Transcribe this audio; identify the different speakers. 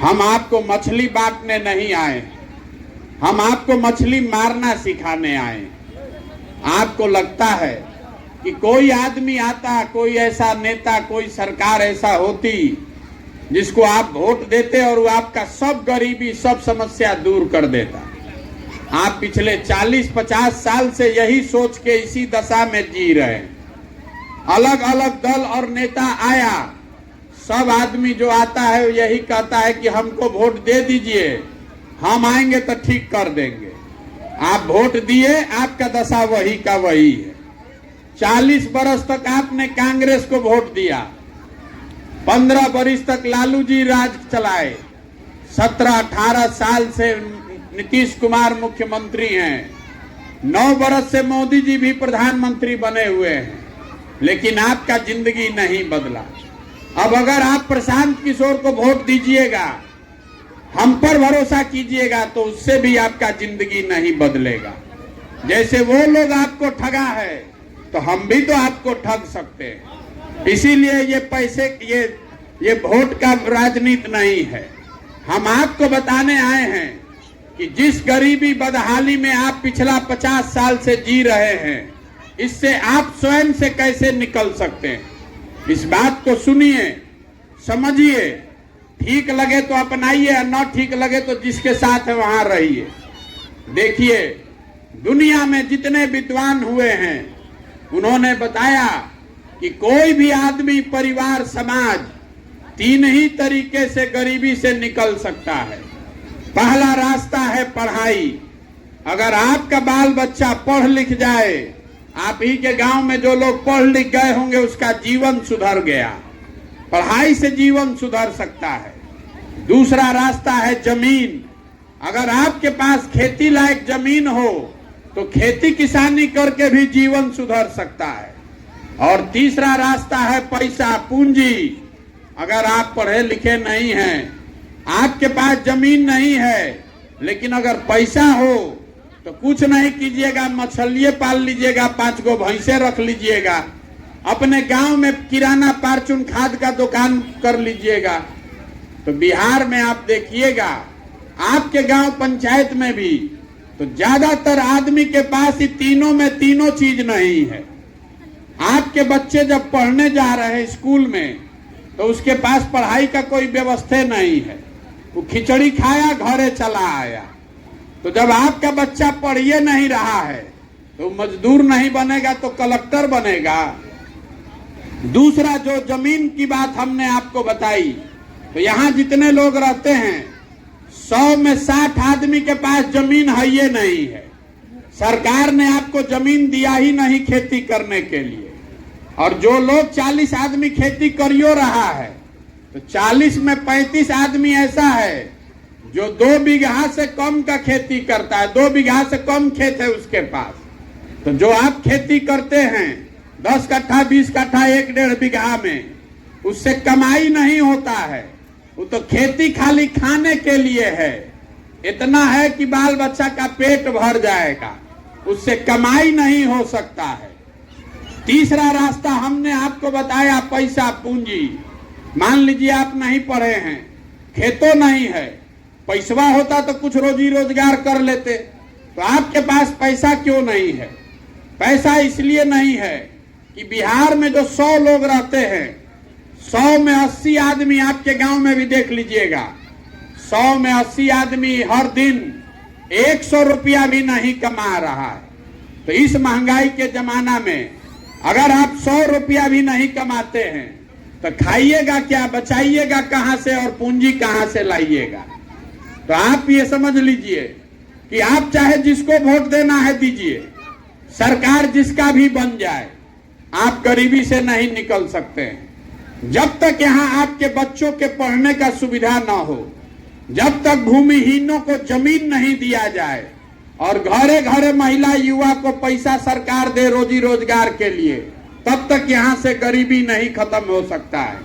Speaker 1: हम आपको मछली बांटने नहीं आए, हम आपको मछली मारना सिखाने आए। आपको लगता है कि कोई आदमी आता, कोई ऐसा नेता, कोई सरकार ऐसा होती जिसको आप वोट देते और वो आपका सब गरीबी, सब समस्या दूर कर देता। आप पिछले 40-50 साल से यही सोच के इसी दशा में जी रहे हैं। अलग अलग दल और नेता आया, सब आदमी जो आता है यही कहता है कि हमको वोट दे दीजिए, हम आएंगे तो ठीक कर देंगे। आप वोट दिए, आपका दशा वही का वही है। 40 बरस तक आपने कांग्रेस को वोट दिया, 15 बरस तक लालू जी राज चलाए, 17-18 साल से नीतीश कुमार मुख्यमंत्री हैं, 9 बरस से मोदी जी भी प्रधानमंत्री बने हुए हैं, लेकिन आपका जिंदगी नहीं बदला। अब अगर आप प्रशांत किशोर को वोट दीजिएगा, हम पर भरोसा कीजिएगा, तो उससे भी आपका जिंदगी नहीं बदलेगा। जैसे वो लोग आपको ठगा है, तो हम भी तो आपको ठग सकते हैं। इसीलिए ये पैसे, ये वोट का राजनीति नहीं है। हम आपको बताने आए हैं कि जिस गरीबी बदहाली में आप पिछला 50 साल से जी रहे हैं, इससे आप स्वयं से कैसे निकल सकते हैं। इस बात को सुनिए, समझिए, ठीक लगे तो अपनाइए, और न ठीक लगे तो जिसके साथ है वहां रहिए। देखिए, दुनिया में जितने विद्वान हुए हैं, उन्होंने बताया कि कोई भी आदमी, परिवार, समाज 3 ही तरीके से गरीबी से निकल सकता है। पहला रास्ता है पढ़ाई। अगर आपका बाल बच्चा पढ़ लिख जाए, आप ही के गांव में जो लोग पढ़ लिख गए होंगे, उसका जीवन सुधर गया। पढ़ाई से जीवन सुधर सकता है। दूसरा रास्ता है जमीन। अगर आपके पास खेती लायक जमीन हो, तो खेती किसानी करके भी जीवन सुधर सकता है। और तीसरा रास्ता है पैसा, पूंजी। अगर आप पढ़े लिखे नहीं हैं, आपके पास जमीन नहीं है, लेकिन अगर पैसा हो तो कुछ नहीं कीजिएगा, मछलिए पाल लीजिएगा, 5 गो भैंसे रख लीजिएगा, अपने गांव में किराना पारचून खाद का दुकान कर लीजिएगा। तो बिहार में आप देखिएगा, आपके गांव पंचायत में भी तो ज्यादातर आदमी के पास ही तीनों में तीनों चीज नहीं है। आपके बच्चे जब पढ़ने जा रहे हैं स्कूल में, तो उसके पास पढ़ाई का कोई व्यवस्था नहीं है। वो खिचड़ी खाया, घरे चला आया। तो जब आपका बच्चा पढ़िए नहीं रहा है, तो मजदूर नहीं बनेगा तो कलेक्टर बनेगा। दूसरा, जो जमीन की बात हमने आपको बताई, तो यहाँ जितने लोग रहते हैं, 100 में 60 आदमी के पास जमीन है ये नहीं है। सरकार ने आपको जमीन दिया ही नहीं खेती करने के लिए। और जो लोग 40 आदमी खेती करियो रहा है, तो 40 में 35 आदमी ऐसा है जो 2 बीघा से कम का खेती करता है। 2 बीघा से कम खेत है उसके पास। तो जो आप खेती करते हैं 10 कट्ठा, 20 कट्ठा, 1-1.5 बीघा में, उससे कमाई नहीं होता है। वो तो खेती खाली खाने के लिए है। इतना है कि बाल बच्चा का पेट भर जाएगा, उससे कमाई नहीं हो सकता है। तीसरा रास्ता हमने आपको बताया, पैसा, पूंजी। मान लीजिए आप नहीं पढ़े हैं, खेतों नहीं है, पैसा होता तो कुछ रोजी रोजगार कर लेते। तो आपके पास पैसा क्यों नहीं है? पैसा इसलिए नहीं है कि बिहार में जो 100 लोग रहते हैं, 100 में 80 आदमी, आपके गांव में भी देख लीजिएगा, 100 में 80 आदमी हर दिन 100 रुपया भी नहीं कमा रहा है। तो इस महंगाई के जमाना में अगर आप 100 रुपया भी नहीं कमाते हैं, तो खाइएगा क्या, बचाइएगा कहां से, और पूंजी कहां से लाइएगा? तो आप ये समझ लीजिए कि आप चाहे जिसको वोट देना है दीजिए, सरकार जिसका भी बन जाए, आप गरीबी से नहीं निकल सकते हैं। जब तक यहाँ आपके बच्चों के पढ़ने का सुविधा ना हो, जब तक भूमिहीनों को जमीन नहीं दिया जाए, और घरे घरे महिला युवा को पैसा सरकार दे रोजी रोजगार के लिए, तब तक यहाँ से गरीबी नहीं खत्म हो सकता है।